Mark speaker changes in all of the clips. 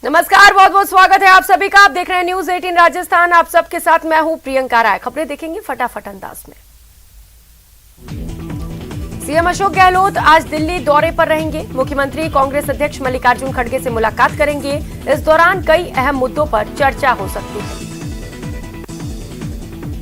Speaker 1: नमस्कार, बहुत बहुत स्वागत है आप सभी का। आप देख रहे हैं न्यूज 18 राजस्थान। आप सबके साथ मैं हूं प्रियंका राय। खबरें देखेंगे फटाफट अंदाज में। सीएम अशोक गहलोत आज दिल्ली दौरे पर रहेंगे। मुख्यमंत्री कांग्रेस अध्यक्ष मल्लिकार्जुन खड़गे से मुलाकात करेंगे। इस दौरान कई अहम मुद्दों पर चर्चा हो सकती है।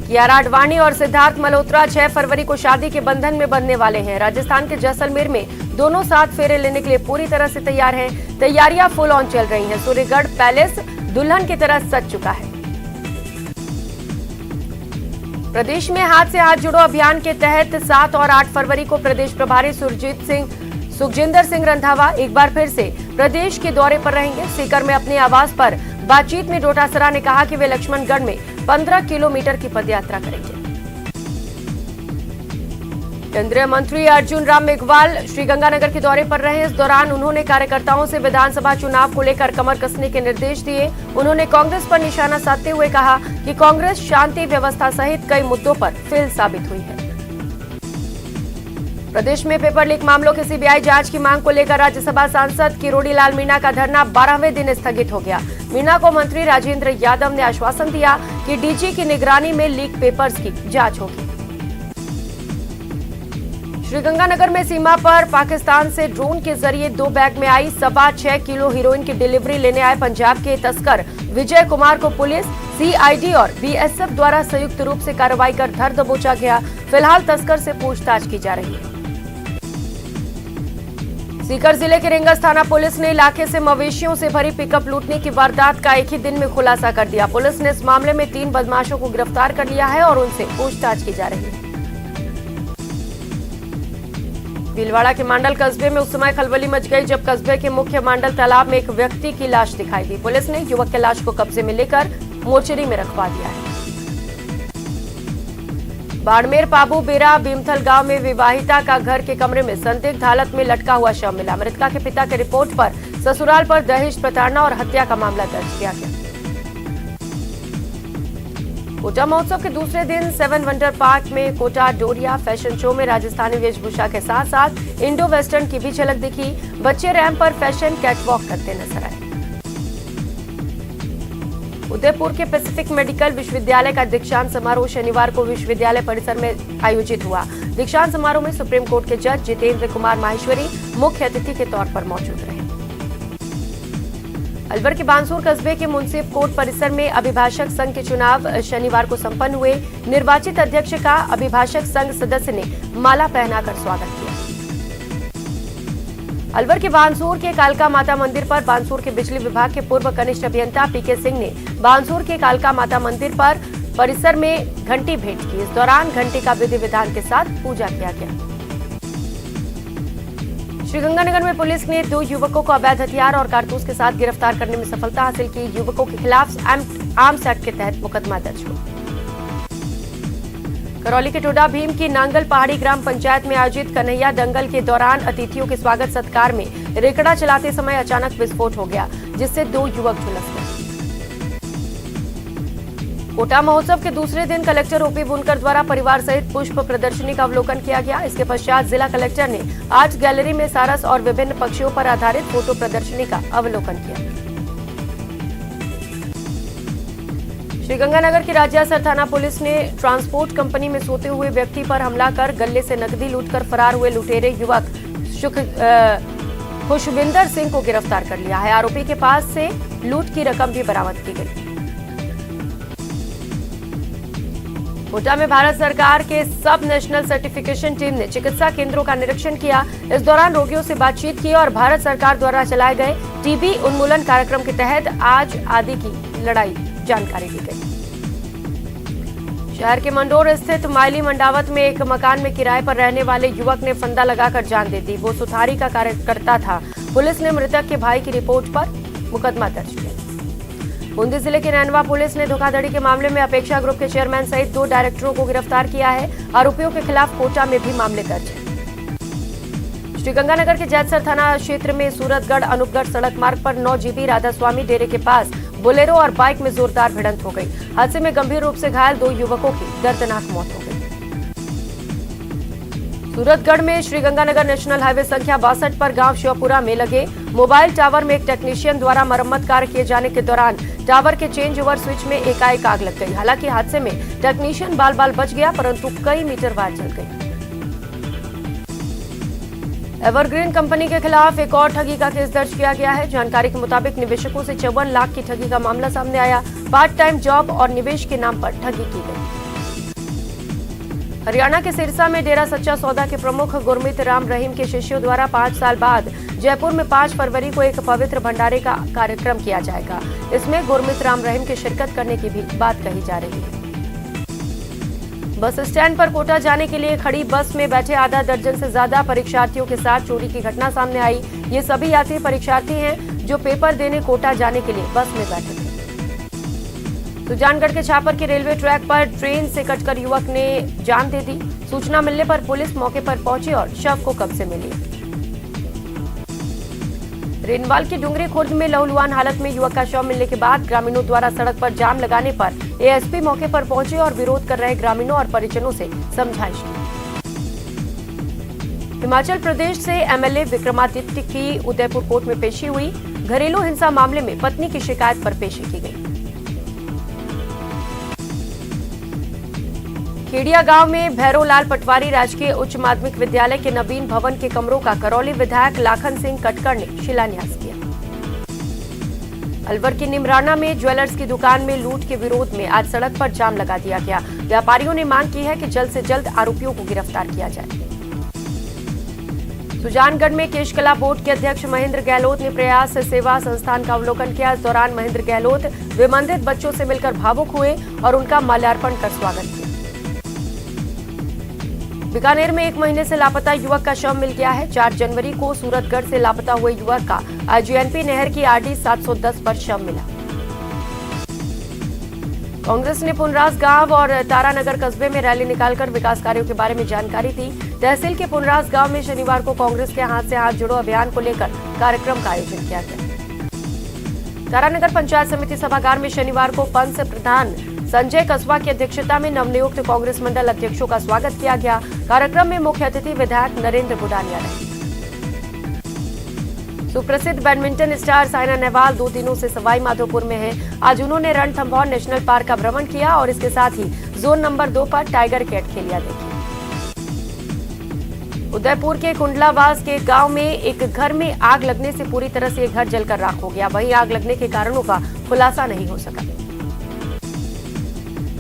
Speaker 1: कियारा आडवाणी और सिद्धार्थ मल्होत्रा 6 फरवरी को शादी के बंधन में बंधने वाले हैं। राजस्थान के जैसलमेर में दोनों साथ फेरे लेने के लिए पूरी तरह से तैयार हैं। तैयारियां फुल ऑन चल रही हैं। सूर्यगढ़ पैलेस दुल्हन की तरह सज चुका है। प्रदेश में हाथ से हाथ जुड़ो अभियान के तहत 7 और 8 फरवरी को प्रदेश प्रभारी सुखजिंदर सिंह रंधावा एक बार फिर से प्रदेश के दौरे पर रहेंगे। सीकर में अपने आवास पर बातचीत में डोटासरा ने कहा कि वे लक्ष्मणगढ़ में 15 किलोमीटर की पदयात्रा करेंगे। केंद्रीय मंत्री अर्जुन राम मेघवाल श्रीगंगानगर के दौरे पर रहे। इस दौरान उन्होंने कार्यकर्ताओं से विधानसभा चुनाव को लेकर कमर कसने के निर्देश दिए। उन्होंने कांग्रेस पर निशाना साधते हुए कहा कि कांग्रेस शांति व्यवस्था सहित कई मुद्दों पर फेल साबित हुई है। प्रदेश में पेपर लीक मामलों की सीबीआई जांच की मांग को लेकर राज्यसभा सांसद किरोड़ी लाल मीणा का धरना 12वें दिन स्थगित हो गया। मीणा को मंत्री राजेंद्र यादव ने आश्वासन दिया कि डीजी की निगरानी में लीक पेपर्स की जांच होगी। श्रीगंगानगर में सीमा पर पाकिस्तान से ड्रोन के जरिए 2 बैग में आई 6.25 किलो हेरोइन की डिलीवरी लेने आए पंजाब के तस्कर विजय कुमार को पुलिस, सीआईडी और बीएसएफ द्वारा संयुक्त रूप से कार्रवाई कर धर दबोचा गया। फिलहाल तस्कर से पूछताछ की जा रही है। सीकर जिले के रेंगस थाना पुलिस ने इलाके से मवेशियों से भरी पिकअप लूटने की वारदात का एक ही दिन में खुलासा कर दिया। पुलिस ने इस मामले में 3 बदमाशों को गिरफ्तार कर लिया है और उनसे पूछताछ की जा रही है। भीलवाड़ा के मांडल कस्बे में उस समय खलबली मच गई जब कस्बे के मुख्य मांडल तालाब में एक व्यक्ति की लाश दिखाई दी। पुलिस ने युवक की लाश को कब्जे में लेकर मोर्चरी में रखवा दिया है। बाड़मेर पाबू बेरा भीमथल गांव में विवाहिता का घर के कमरे में संदिग्ध हालत में लटका हुआ शव मिला। मृतका के पिता की रिपोर्ट पर ससुराल पर दहेज प्रताड़ना और हत्या का मामला दर्ज किया गया। कोटा महोत्सव के दूसरे दिन 7 वंडर पार्क में कोटा डोरिया फैशन शो में राजस्थानी वेशभूषा के साथ साथ इंडो वेस्टर्न की भी झलक दिखी। बच्चे रैंप पर फैशन कैटवॉक करते नजर आए। उदयपुर के पैसिफिक मेडिकल विश्वविद्यालय का दीक्षांत समारोह शनिवार को विश्वविद्यालय परिसर में आयोजित हुआ। दीक्षांत समारोह में सुप्रीम कोर्ट के जज जितेंद्र कुमार माहेश्वरी मुख्य अतिथि के तौर पर मौजूद रहे। अलवर के बानसूर कस्बे के मुंसिफ कोर्ट परिसर में अभिभाषक संघ के चुनाव शनिवार को संपन्न हुए। निर्वाचित अध्यक्ष का अभिभाषक संघ सदस्य ने माला पहनाकर स्वागत किया। अलवर के बानसूर के कालका माता मंदिर पर बानसूर के बिजली विभाग के पूर्व कनिष्ठ अभियंता पीके सिंह ने बानसूर के कालका माता मंदिर पर परिसर में घंटी भेंट की। इस दौरान घंटी का विधि विधान के साथ पूजा किया गया। श्रीगंगानगर में पुलिस ने 2 युवकों को अवैध हथियार और कारतूस के साथ गिरफ्तार करने में सफलता हासिल की। युवकों के खिलाफ आर्म्स एक्ट के तहत मुकदमा दर्ज हुआ। करौली के टोडा भीम की नांगल पहाड़ी ग्राम पंचायत में आयोजित कन्हैया दंगल के दौरान अतिथियों के स्वागत सत्कार में रेकड़ा चलाते समय अचानक विस्फोट हो गया, जिससे 2 युवक झुलस गए। कोटा महोत्सव के दूसरे दिन कलेक्टर ओपी बुनकर द्वारा परिवार सहित पुष्प प्रदर्शनी का अवलोकन किया गया। इसके पश्चात जिला कलेक्टर ने आर्ट गैलरी में सारस और विभिन्न पक्षियों पर आधारित फोटो प्रदर्शनी का अवलोकन किया। श्रीगंगानगर की राजियासर थाना पुलिस ने ट्रांसपोर्ट कंपनी में सोते हुए व्यक्ति पर हमला कर गले से नकदी लूटकर फरार हुए लुटेरे युवक खुशविंदर सिंह को गिरफ्तार कर लिया है। आरोपी के पास से लूट की रकम भी बरामद की गई। कोटा में भारत सरकार के सब नेशनल सर्टिफिकेशन टीम ने चिकित्सा केंद्रों का निरीक्षण किया। इस दौरान रोगियों से बातचीत की और भारत सरकार द्वारा चलाए गए टीबी उन्मूलन कार्यक्रम के तहत आज आदि की लड़ाई जानकारी दी गई। शहर के मंडोर स्थित माइली मंडावत में एक मकान में किराए पर रहने वाले युवक ने फंदा लगाकर जान दे दी। वो सुथारी का कार्यकर्ता था। पुलिस ने मृतक के भाई की रिपोर्ट पर मुकदमा दर्ज किया। बूंदी जिले के नैनवा पुलिस ने धोखाधड़ी के मामले में अपेक्षा ग्रुप के चेयरमैन सहित 2 डायरेक्टरों को गिरफ्तार किया है। आरोपियों के खिलाफ कोटा में भी मामले दर्ज है। श्रीगंगानगर के जैतसर थाना क्षेत्र में सूरतगढ़ अनूपगढ़ सड़क मार्ग पर 9 जीबी राधा स्वामी डेरे के पास बोलेरो और बाइक में जोरदार भिड़ंत हो गई। हादसे में गंभीर रूप से घायल 2 युवकों की दर्दनाक मौत हो गई। सूरतगढ़ में श्रीगंगानगर नेशनल हाईवे संख्या 62 पर गांव शिवपुरा में लगे मोबाइल टावर में एक टेक्नीशियन द्वारा मरम्मत कार्य किए जाने के दौरान टावर के चेंज ओवर स्विच में एकाएक आग लग गई। हालांकि हादसे में टेक्नीशियन बाल बाल बच गया, परंतु कई मीटर वायर जल गई। एवरग्रीन कंपनी के खिलाफ एक और ठगी का केस दर्ज किया गया है। जानकारी के मुताबिक निवेशकों से 54 लाख की ठगी का मामला सामने आया। पार्ट टाइम जॉब और निवेश के नाम पर ठगी की गई। हरियाणा के सिरसा में डेरा सच्चा सौदा के प्रमुख गुरमीत राम रहीम के शिष्यों द्वारा 5 साल बाद जयपुर में 5 फरवरी को एक पवित्र भंडारे का कार्यक्रम किया जाएगा। इसमें गुरमीत राम रहीम की शिरकत करने की भी बात कही जा रही है। बस स्टैंड पर कोटा जाने के लिए खड़ी बस में बैठे आधा दर्जन से ज्यादा परीक्षार्थियों के साथ चोरी की घटना सामने आई। ये सभी यात्री परीक्षार्थी हैं जो पेपर देने कोटा जाने के लिए बस में बैठे थे। सुजानगढ़ के छापर के रेलवे ट्रैक पर ट्रेन से कटकर युवक ने जान दे दी। सूचना मिलने पर पुलिस मौके पर पहुंची और शव को कब्जे में लिया। रेनवाल की डुंगरी खुर्द में लहूलुहान हालत में युवक का शव मिलने के बाद ग्रामीणों द्वारा सड़क पर जाम लगाने पर एएसपी मौके पर पहुंचे और विरोध कर रहे ग्रामीणों और परिजनों से समझाइश की। हिमाचल प्रदेश से एमएलए विक्रमादित्य की उदयपुर कोर्ट में पेशी हुई। घरेलू हिंसा मामले में पत्नी की शिकायत पर पेशी की गई। खेड़िया गांव में भैरोलाल पटवारी राजकीय उच्च माध्यमिक विद्यालय के नवीन भवन के कमरों का करौली विधायक लाखन सिंह कटकर ने शिलान्यास किया। अलवर की निमराना में ज्वेलर्स की दुकान में लूट के विरोध में आज सड़क पर जाम लगा दिया गया। व्यापारियों ने मांग की है कि जल्द से जल्द आरोपियों को गिरफ्तार किया जाए। सुजानगढ़ में केशकला बोर्ड के अध्यक्ष महेंद्र गहलोत ने प्रयास सेवा संस्थान का अवलोकन किया। इस दौरान महेंद्र गहलोत विमंदित बच्चों से मिलकर भावुक हुए और उनका माल्यार्पण कर स्वागत किया। बीकानेर में 1 महीने से लापता युवक का शव मिल गया है। 4 जनवरी को सूरतगढ़ से लापता हुए युवक का आईजीएनपी नहर की आरडी 710 पर शव मिला। कांग्रेस ने पुनरास गांव और तारानगर कस्बे में रैली निकालकर विकास कार्यों के बारे में जानकारी दी। तहसील के पुनरास गांव में शनिवार को कांग्रेस के हाथ से हाथ जोड़ो अभियान को लेकर कार्यक्रम का आयोजन किया गया। तारानगर पंचायत समिति सभागार में शनिवार को पंच प्रधान संजय कस्बा की अध्यक्षता में नवनियुक्त कांग्रेस मंडल अध्यक्षों का स्वागत किया गया। कार्यक्रम में मुख्य अतिथि विधायक नरेंद्र बुडानिया रहे। सुप्रसिद्ध बैडमिंटन स्टार साइना नेहवाल 2 दिनों से सवाई माधोपुर में हैं। आज उन्होंने रणथंभौर नेशनल पार्क का भ्रमण किया और इसके साथ ही जोन नंबर 2 पर टाइगर कैट खेलिया देखी। उदयपुर के कुंडलावास के गांव में एक घर में आग लगने से पूरी तरह से घर जलकर राख हो गया। वहीं आग लगने के कारणों का खुलासा नहीं हो सका।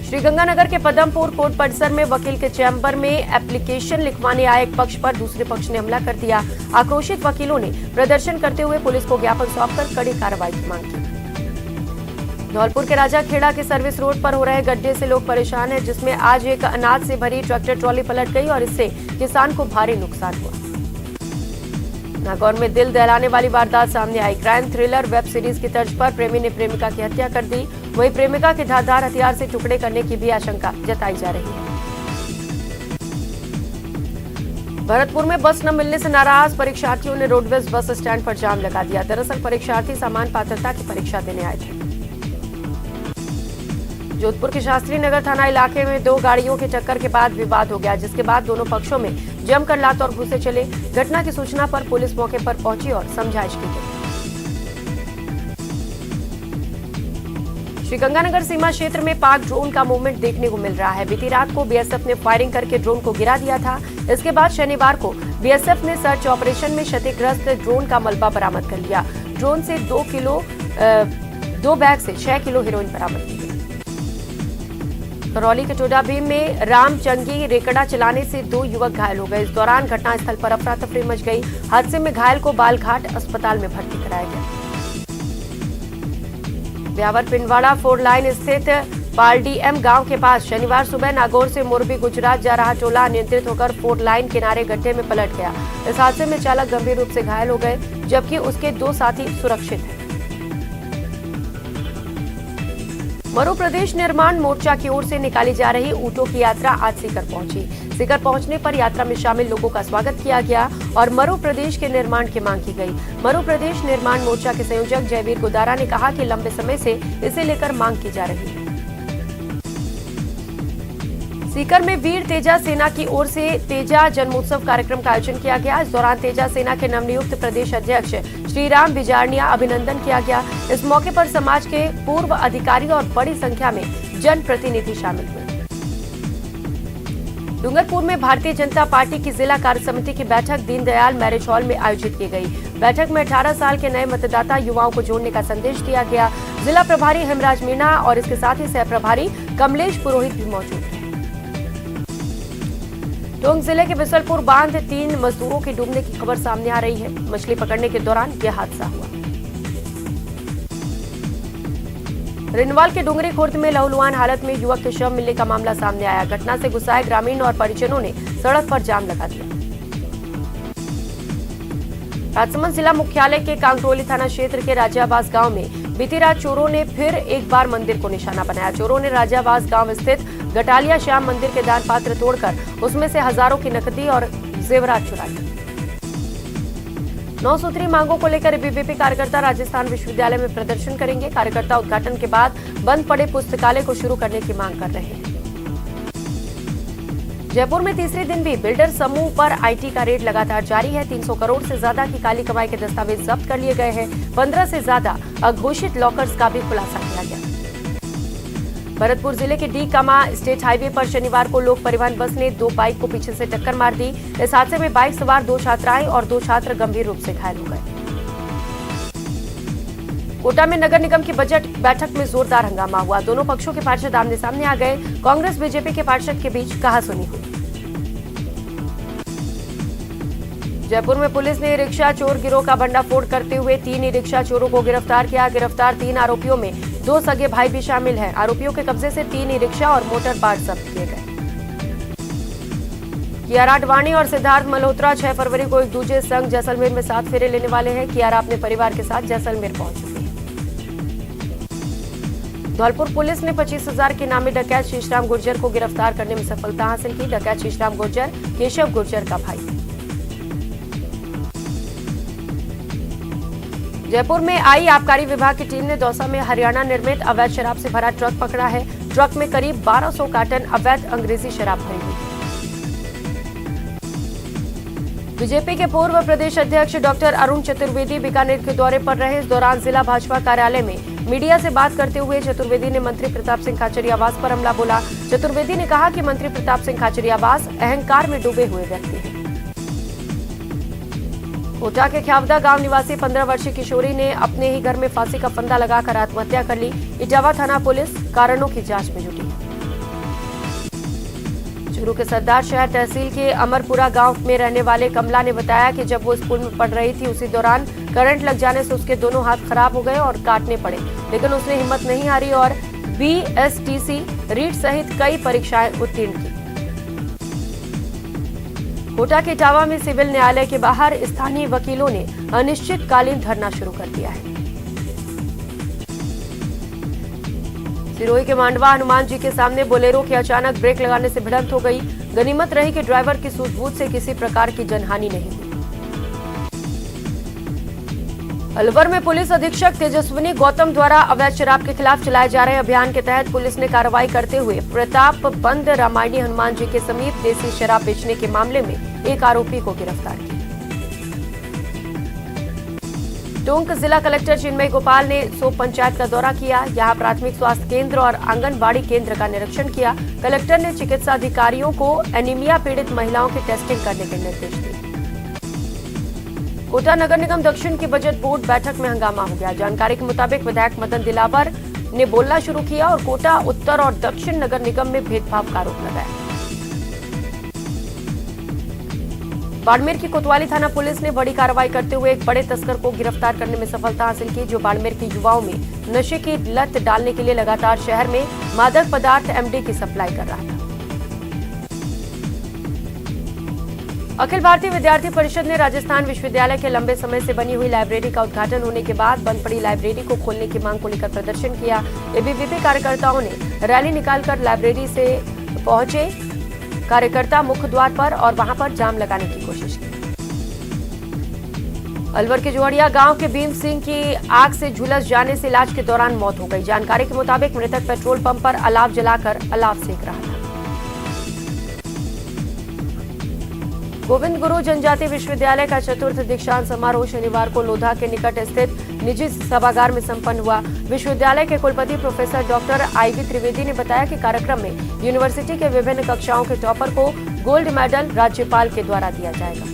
Speaker 1: श्रीगंगानगर के पदमपुर कोर्ट परिसर में वकील के चैम्बर में एप्लीकेशन लिखवाने आए एक पक्ष पर दूसरे पक्ष ने हमला कर दिया। आक्रोशित वकीलों ने प्रदर्शन करते हुए पुलिस को ज्ञापन सौंपकर कड़ी कार्रवाई की मांग की। धौलपुर के राजाखेड़ा के सर्विस रोड पर हो रहे गड्ढे से लोग परेशान हैं, जिसमें आज एक अनाज से भरी ट्रैक्टर ट्रॉली पलट गई और इससे किसान को भारी नुकसान हुआ। नागौर में दिल दहलाने वाली वारदात सामने आई। क्राइम थ्रिलर वेब सीरीज की तर्ज पर प्रेमी ने प्रेमिका की हत्या कर दी। वहीं प्रेमिका के धारदार हथियार से टुकड़े करने की भी आशंका जताई जा रही है। भरतपुर में बस न मिलने से नाराज परीक्षार्थियों ने रोडवेज बस स्टैंड पर जाम लगा दिया। दरअसल परीक्षार्थी सामान्य पात्रता की परीक्षा देने आए थे। जोधपुर के शास्त्री नगर थाना इलाके में 2 गाड़ियों की टक्कर के बाद विवाद हो गया, जिसके बाद दोनों पक्षों में जमकर लात और घुसे चले। घटना की सूचना पर पुलिस मौके पर पहुंची और समझाइश की गई। श्रीगंगानगर सीमा क्षेत्र में पाक ड्रोन का मूवमेंट देखने को मिल रहा है। बीती रात को बीएसएफ ने फायरिंग करके ड्रोन को गिरा दिया था। इसके बाद शनिवार को बीएसएफ ने सर्च ऑपरेशन में क्षतिग्रस्त ड्रोन का मलबा बरामद कर लिया। ड्रोन से 2 बैग से 6 किलो हेरोइन बरामद की गई। करौली के टोडाभीम में रामचंगी रेकड़ा चलाने से 2 युवक घायल हो गए। इस दौरान घटनास्थल पर अफरा तफरी मच गई। हादसे में घायल को बालघाट अस्पताल में भर्ती कराया गया। ब्यावर पिंडवाड़ा 4 लाइन स्थित पालडीएम गांव के पास शनिवार सुबह नागौर से मोरबी गुजरात जा रहा टोला अनियंत्रित होकर 4 लाइन किनारे गड्ढे में पलट गया। इस हादसे में चालक गंभीर रूप से घायल हो गए, जबकि उसके 2 साथी सुरक्षित हैं। मरु प्रदेश निर्माण मोर्चा की ओर से निकाली जा रही ऊँटों की यात्रा आज सीकर पहुंची। सीकर पहुंचने पर यात्रा में शामिल लोगों का स्वागत किया गया और मरु प्रदेश के निर्माण की मांग की गई। मरु प्रदेश निर्माण मोर्चा के संयोजक जयवीर गुदारा ने कहा कि लंबे समय से इसे लेकर मांग की जा रही है। सीकर में वीर तेजा सेना की ओर से तेजा जन्मोत्सव कार्यक्रम का आयोजन किया गया। इस दौरान तेजा सेना के नवनियुक्त प्रदेश अध्यक्ष श्रीराम बिजारनिया अभिनंदन किया गया। इस मौके पर समाज के पूर्व अधिकारी और बड़ी संख्या में जनप्रतिनिधि शामिल हुए। डूंगरपुर में भारतीय जनता पार्टी की जिला कार्य समिति की बैठक दीनदयाल मैरिज हॉल में आयोजित की गई। बैठक में 18 साल के नए मतदाता युवाओं को जोड़ने का संदेश दिया गया। जिला प्रभारी हेमराज मीणा और इसके साथ ही सह प्रभारी कमलेश पुरोहित भी मौजूद थे। टोंक जिले के बिसलपुर बांध 3 मजदूरों के डूबने की खबर सामने आ रही है। मछली पकड़ने के दौरान यह हादसा हुआ। रिनवाल के डुंगरी खुर्द में लहूलुहान हालत में युवक के शव मिलने का मामला सामने आया। घटना से गुस्साए ग्रामीण और परिजनों ने सड़क पर जाम लगा दिया। राजसमंद जिला मुख्यालय के कांकरोली थाना क्षेत्र के राजावास गांव में बीती रात चोरों ने फिर एक बार मंदिर को निशाना बनाया। चोरों ने राजावास गांव स्थित गटालिया श्याम मंदिर के दान पात्र तोड़कर उसमें से हजारों की नकदी और जेवरात चुरा लिए। 9 सूत्री मांगों को लेकर एबीवीपी कार्यकर्ता राजस्थान विश्वविद्यालय में प्रदर्शन करेंगे। कार्यकर्ता उद्घाटन के बाद बंद पड़े पुस्तकालय को शुरू करने की मांग कर रहे हैं। जयपुर में तीसरे दिन भी बिल्डर समूह पर आईटी का रेड लगातार जारी है। 300 करोड़ से ज्यादा की काली कमाई के दस्तावेज जब्त कर लिए गए हैं। 15 से ज्यादा अघोषित लॉकर्स का भी खुलासा किया गया। भरतपुर जिले के डी कामा स्टेट हाईवे पर शनिवार को लोक परिवहन बस ने 2 बाइक को पीछे से टक्कर मार दी। इस हादसे में बाइक सवार 2 छात्राएं और 2 छात्र गंभीर रूप से घायल हो गए। कोटा में नगर निगम की बजट बैठक में जोरदार हंगामा हुआ। दोनों पक्षों के पार्षद आमने सामने आ गए। कांग्रेस बीजेपी के पार्षद के बीच कहासुनी हुई। जयपुर में पुलिस ने रिक्शा चोर गिरोह का भंडाफोड़ करते हुए 3 ही रिक्शा चोरों को गिरफ्तार किया। गिरफ्तार 3 आरोपियों में 2 सगे भाई भी शामिल हैं। आरोपियों के कब्जे से 3 ही रिक्शा और मोटर पार्ट जब्त किए गए। कियारा आडवाणी और सिद्धार्थ मल्होत्रा 6 फरवरी को एक दूजे संग जैसलमेर में 7 फेरे लेने वाले हैं। कियारा अपने परिवार के साथ जैसलमेर पहुंच चुकी है। धौलपुर पुलिस ने 25,000 के नामी डकैत शीशराम गुर्जर को गिरफ्तार करने में सफलता हासिल की। डकैत शीशराम गुर्जर केशव गुर्जर का भाई। जयपुर में आई आबकारी विभाग की टीम ने दौसा में हरियाणा निर्मित अवैध शराब से भरा ट्रक पकड़ा है। ट्रक में करीब 1200 कार्टन अवैध अंग्रेजी शराब भरी हुई। बीजेपी के पूर्व प्रदेश अध्यक्ष डॉक्टर अरुण चतुर्वेदी बीकानेर के दौरे पर रहे। इस दौरान जिला भाजपा कार्यालय में मीडिया से बात करते हुए चतुर्वेदी ने मंत्री प्रताप सिंह खाचरियावास पर हमला बोला। चतुर्वेदी ने कहा कि मंत्री प्रताप सिंह खाचरियावास अहंकार में डूबे हुए व्यक्ति हैं। कोटा के ख्यावदा गांव निवासी 15 वर्षीय किशोरी ने अपने ही घर में फांसी का फंदा लगाकर आत्महत्या कर ली। इटावा थाना पुलिस कारणों की जांच में जुटी है। चूरू के सरदार शहर तहसील के अमरपुरा गांव में रहने वाले कमला ने बताया कि जब वो स्कूल में पढ़ रही थी उसी दौरान करंट लग जाने से उसके दोनों हाथ खराब हो गए और काटने पड़े, लेकिन उसने हिम्मत नहीं हारी और BSTC रीट सहित कई परीक्षाएं उत्तीर्ण की। कोटा के इटावा में सिविल न्यायालय के बाहर स्थानीय वकीलों ने अनिश्चितकालीन धरना शुरू कर दिया है। सिरोही के मांडवा हनुमान जी के सामने बोलेरो के अचानक ब्रेक लगाने से भिड़ंत हो गई। गनीमत रही कि ड्राइवर की सूझबूझ से किसी प्रकार की जनहानि नहीं हुई। अलवर में पुलिस अधीक्षक तेजस्विनी गौतम द्वारा अवैध शराब के खिलाफ चलाए जा रहे अभियान के तहत पुलिस ने कार्रवाई करते हुए प्रताप बंद रामायणी हनुमान जी के समीप देसी शराब बेचने के मामले में एक आरोपी को गिरफ्तार किया। टोंक जिला कलेक्टर चिन्मय गोपाल ने सोप पंचायत का दौरा किया। यहां प्राथमिक स्वास्थ्य केंद्र और आंगनबाड़ी केंद्र का निरीक्षण किया। कलेक्टर ने चिकित्सा अधिकारियों को एनीमिया पीड़ित महिलाओं की टेस्टिंग करने के निर्देश दिए। कोटा नगर निगम दक्षिण की बजट बोर्ड बैठक में हंगामा हो गया। जानकारी के मुताबिक विधायक मदन दिलावर ने बोलना शुरू किया और कोटा उत्तर और दक्षिण नगर निगम में भेदभाव का आरोप लगाया। बाड़मेर की कोतवाली थाना पुलिस ने बड़ी कार्रवाई करते हुए एक बड़े तस्कर को गिरफ्तार करने में सफलता हासिल की, जो बाड़मेर के युवाओं में नशे की लत डालने के लिए लगातार शहर में मादक पदार्थ MD की सप्लाई कर रहा था। अखिल भारतीय विद्यार्थी परिषद ने राजस्थान विश्वविद्यालय के लंबे समय से बनी हुई लाइब्रेरी का उद्घाटन होने के बाद बंद पड़ी लाइब्रेरी को खोलने की मांग को लेकर प्रदर्शन किया। एबीवीपी कार्यकर्ताओं ने रैली निकालकर लाइब्रेरी से पहुंचे कार्यकर्ता मुख्य द्वार पर और वहां पर जाम लगाने की कोशिश की। अलवर के जोहड़िया गांव के भीम सिंह की आग से झुलस जाने से इलाज के दौरान मौत हो गई। जानकारी के मुताबिक मृतक पेट्रोल पंप पर अलाव जलाकर अलाव सेक रहा था। गोविंद गुरु जनजाति विश्वविद्यालय का चतुर्थ दीक्षांत समारोह शनिवार को लोधा के निकट स्थित निजी सभागार में संपन्न हुआ। विश्वविद्यालय के कुलपति प्रोफेसर डॉक्टर आईवी त्रिवेदी ने बताया कि कार्यक्रम में यूनिवर्सिटी के विभिन्न कक्षाओं के टॉपर को गोल्ड मेडल राज्यपाल के द्वारा दिया जाएगा।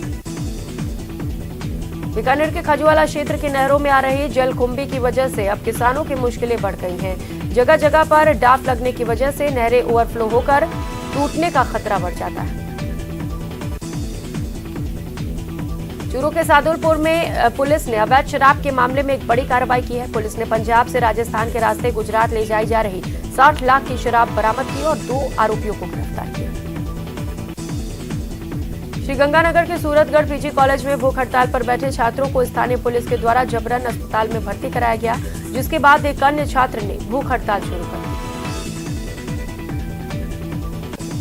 Speaker 1: बीकानेर के खजुआला क्षेत्र की नहरों में आ रही जलकुंभी की वजह से अब किसानों की मुश्किलें बढ़ गई हैं। जगह जगह पर डाफ लगने की वजह से नहरें ओवरफ्लो होकर टूटने का खतरा बढ़ जाता है। चूरू के सादुलपुर में पुलिस ने अवैध शराब के मामले में एक बड़ी कार्रवाई की है। पुलिस ने पंजाब से राजस्थान के रास्ते गुजरात ले जाई जा रही 60 लाख की शराब बरामद की और 2 आरोपियों को गिरफ्तार किया। श्रीगंगानगर के सूरतगढ़ पीजी कॉलेज में भूख हड़ताल पर बैठे छात्रों को स्थानीय पुलिस के द्वारा जबरन अस्पताल में भर्ती कराया गया, जिसके बाद एक अन्य छात्र ने भूख हड़ताल शुरू कर दी।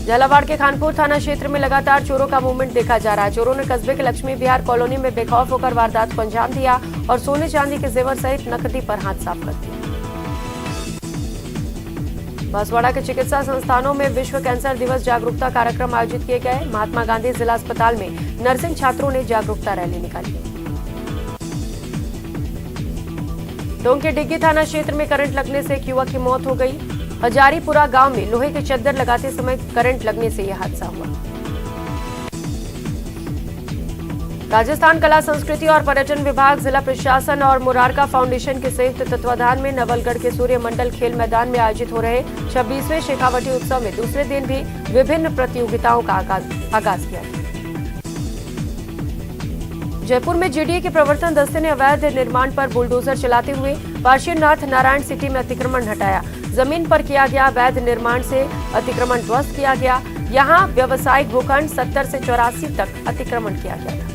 Speaker 1: झालावाड़ के खानपुर थाना क्षेत्र में लगातार चोरों का मूवमेंट देखा जा रहा है। चोरों ने कस्बे के लक्ष्मी विहार कॉलोनी में बेखौफ होकर वारदात को अंजाम दिया और सोने चांदी के जेवर सहित नकदी पर हाथ साफ कर दिया। बांसवाड़ा के चिकित्सा संस्थानों में विश्व कैंसर दिवस जागरूकता कार्यक्रम आयोजित किए गए। महात्मा गांधी जिला अस्पताल में नर्सिंग छात्रों ने जागरूकता रैली निकाली। टोंक के डिग्गी थाना क्षेत्र में करंट लगने से एक युवक की मौत हो गई। हजारीपुरा गांव में लोहे के चद्दर लगाते समय करंट लगने से यह हादसा हुआ। राजस्थान कला संस्कृति और पर्यटन विभाग, जिला प्रशासन और मुरारका फाउंडेशन के संयुक्त तत्वाधान में नवलगढ़ के सूर्य मंडल खेल मैदान में आयोजित हो रहे 26वें शेखावटी उत्सव में दूसरे दिन भी विभिन्न प्रतियोगिताओं का आगाज किया। जयपुर में जीडीए के प्रवर्तन दस्ते ने अवैध निर्माण पर बुलडोजर चलाते हुए पार्श्वनाथ नारायण सिटी में अतिक्रमण हटाया। जमीन पर किया गया अवैध निर्माण से अतिक्रमण ध्वस्त किया गया। यहां व्यावसायिक भूखंड 70 से 84 तक अतिक्रमण किया गया था।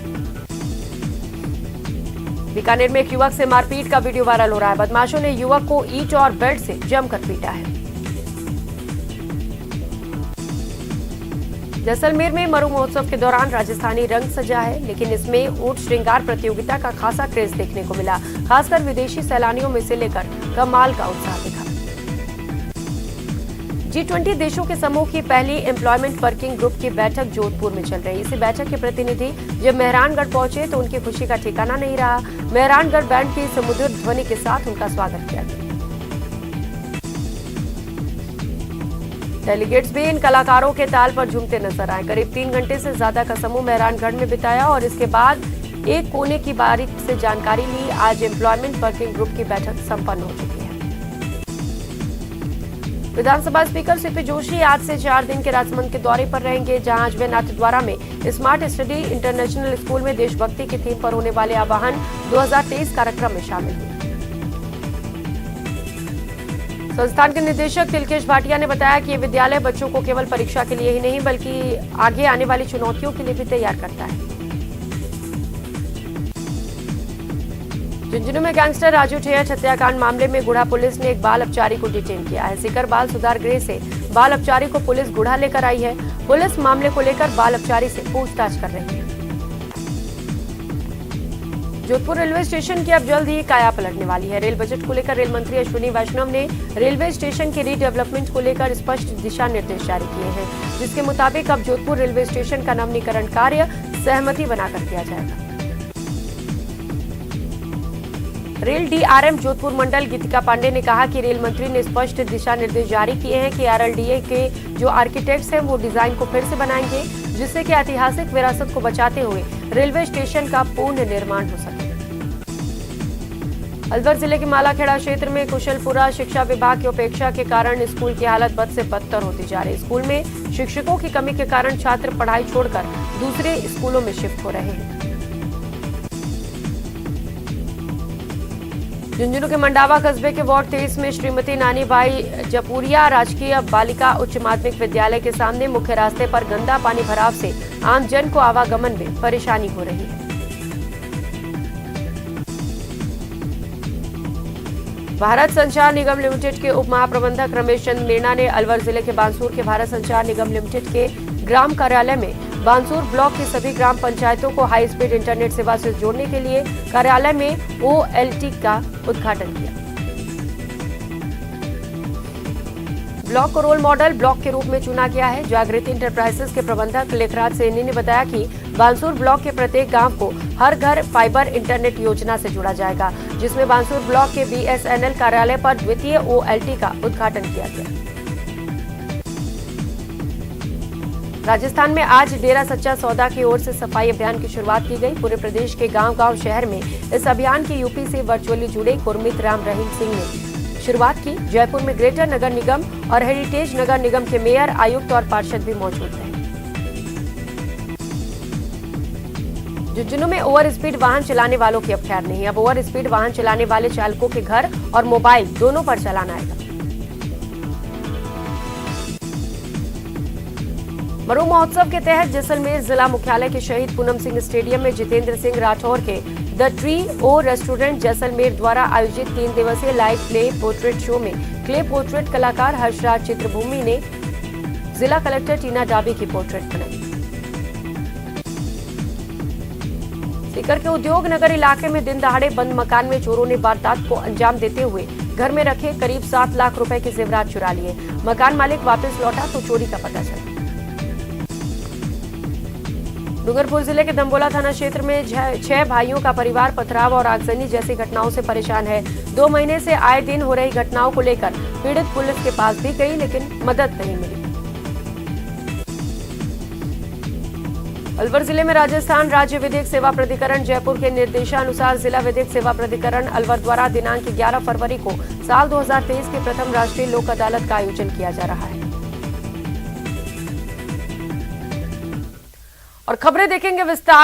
Speaker 1: बीकानेर में एक युवक से मारपीट का वीडियो वायरल हो रहा है। बदमाशों ने युवक को ईंट और बेल्ट से जमकर पीटा है। जैसलमेर में मरु महोत्सव के दौरान राजस्थानी रंग सजा है, लेकिन इसमें ऊंट श्रृंगार प्रतियोगिता का खासा क्रेज देखने को मिला। खासकर विदेशी सैलानियों में से लेकर कमाल का उत्साह दिखा। G20 देशों के समूह की पहली एम्प्लॉयमेंट वर्किंग ग्रुप की बैठक जोधपुर में चल रही। इसी बैठक के प्रतिनिधि जब मेहरानगढ़ पहुंचे तो उनकी खुशी का ठिकाना नहीं रहा। मेहरानगढ़ बैंड की सुमधुर ध्वनि के साथ उनका स्वागत किया गया। डेलीगेट्स भी इन कलाकारों के ताल पर झूमते नजर आए। करीब 3 घंटे से ज्यादा का समूह मेहरानगढ़ में बिताया और इसके बाद एक कोने की बारीक से जानकारी ली। आज एम्प्लॉयमेंट वर्किंग ग्रुप की बैठक संपन्न हो चुकी है। विधानसभा स्पीकर सीपी जोशी आज से 4 दिन के राजसमंद के दौरे पर रहेंगे, जहां अजमेर नाथद्वारा में स्मार्ट स्टडी इंटरनेशनल स्कूल में देशभक्ति की थीम पर होने वाले आवाहन 2023 कार्यक्रम में शामिल हुए। संस्थान के निदेशक तिलकेश भाटिया ने बताया कि ये विद्यालय बच्चों को केवल परीक्षा के लिए ही नहीं बल्कि आगे आने वाली चुनौतियों के लिए भी तैयार करता है। झुंझुनू में गैंगस्टर राजू ठेहर हत्याकांड मामले में गुढ़ा पुलिस ने एक बाल अपचारी को डिटेन किया है। सीकर बाल सुधार गृह से बाल अपचारी को पुलिस गुढ़ा लेकर आई है। पुलिस मामले को लेकर बाल अपचारी से पूछताछ कर रही है। जोधपुर रेलवे स्टेशन की अब जल्द ही काया पलटने वाली है। रेल बजट को लेकर रेल मंत्री अश्विनी वैष्णव ने रेलवे स्टेशन के रीडेवलपमेंट को लेकर स्पष्ट दिशा निर्देश जारी किए हैं, जिसके मुताबिक अब जोधपुर रेलवे स्टेशन का नवीनीकरण कार्य सहमति बनाकर किया जाएगा। रेल डीआरएम जोधपुर मंडल गीतिका पांडे ने कहा कि रेल मंत्री ने स्पष्ट दिशा निर्देश जारी किए हैं कि आरएलडीए के जो आर्किटेक्ट्स हैं वो डिजाइन को फिर से बनाएंगे, जिससे कि ऐतिहासिक विरासत को बचाते हुए रेलवे स्टेशन का पूर्ण निर्माण हो सके। अलवर जिले के मालाखेड़ा क्षेत्र में कुशलपुरा शिक्षा विभाग की उपेक्षा के कारण स्कूल की हालत बद से बदतर होती जा रही। स्कूल में शिक्षकों की कमी के कारण छात्र पढ़ाई छोड़कर दूसरे स्कूलों में शिफ्ट हो रहे हैं। झुंझुनू के मंडावा कस्बे के वार्ड 23 में श्रीमती नानीबाई जपुरिया राजकीय बालिका उच्च माध्यमिक विद्यालय के सामने मुख्य रास्ते पर गंदा पानी भराव से आमजन को आवागमन में परेशानी हो रही है। भारत संचार निगम लिमिटेड के उप महाप्रबंधक रमेश चंद्र मीणा ने अलवर जिले के बांसूर के भारत संचार निगम लिमिटेड के ग्राम कार्यालय में बांसूर ब्लॉक की सभी ग्राम पंचायतों को हाई स्पीड इंटरनेट सेवा से जोड़ने के लिए कार्यालय में ओएलटी का उद्घाटन किया। ब्लॉक को रोल मॉडल ब्लॉक के रूप में चुना गया है। जागृति इंटरप्राइजेस के प्रबंधक लेखराज सैनी ने बताया कि बांसुर ब्लॉक के प्रत्येक गांव को हर घर फाइबर इंटरनेट योजना से जोड़ा जाएगा, जिसमें बांसुर ब्लॉक के BSNL कार्यालय पर द्वितीय OLT का उद्घाटन किया गया। राजस्थान में आज डेरा सच्चा सौदा की ओर से सफाई अभियान की शुरुआत की गई। पूरे प्रदेश के गांव-गांव शहर में इस अभियान की यूपी से वर्चुअली जुड़े गुरमीत राम रहीम सिंह ने शुरुआत की। जयपुर में ग्रेटर नगर निगम और हेरिटेज नगर निगम के मेयर, आयुक्त और पार्षद भी मौजूद रहे। झुंझुनू में ओवर स्पीड वाहन चलाने वालों की अब खैर नहीं। अब ओवर स्पीड वाहन चलाने वाले चालकों के घर और मोबाइल दोनों पर चालान आएगा। मरु महोत्सव के तहत जैसलमेर जिला मुख्यालय के शहीद पूनम सिंह स्टेडियम में जितेंद्र सिंह राठौर के the tree O restaurant Jaisalmer द्वारा आयोजित 3 दिवसीय लाइव क्ले पोर्ट्रेट शो में क्ले पोर्ट्रेट कलाकार हर्षराज चित्रभूमि ने जिला कलेक्टर टीना डाबी की पोर्ट्रेट बनाई। सीकर के उद्योग नगर इलाके में दिन दहाड़े बंद मकान में चोरों ने वारदात को अंजाम देते हुए घर में रखे करीब 7 लाख रुपए के जेवरात चुरा लिए। मकान मालिक वापस लौटा तो चोरी का पता चला। डूंगरपुर जिले के दंबोला थाना क्षेत्र में 6 भाइयों का परिवार पथराव और आगजनी जैसी घटनाओं से परेशान है। 2 महीने से आए दिन हो रही घटनाओं को लेकर पीड़ित पुलिस के पास भी गई, लेकिन मदद नहीं मिली। अलवर जिले में राजस्थान राज्य विधिक सेवा प्राधिकरण जयपुर के निर्देशानुसार जिला विधिक सेवा प्राधिकरण अलवर द्वारा दिनांक 11 फरवरी को साल 2023 के प्रथम राष्ट्रीय लोक अदालत का आयोजन किया जा रहा है। और खबरें देखेंगे विस्तार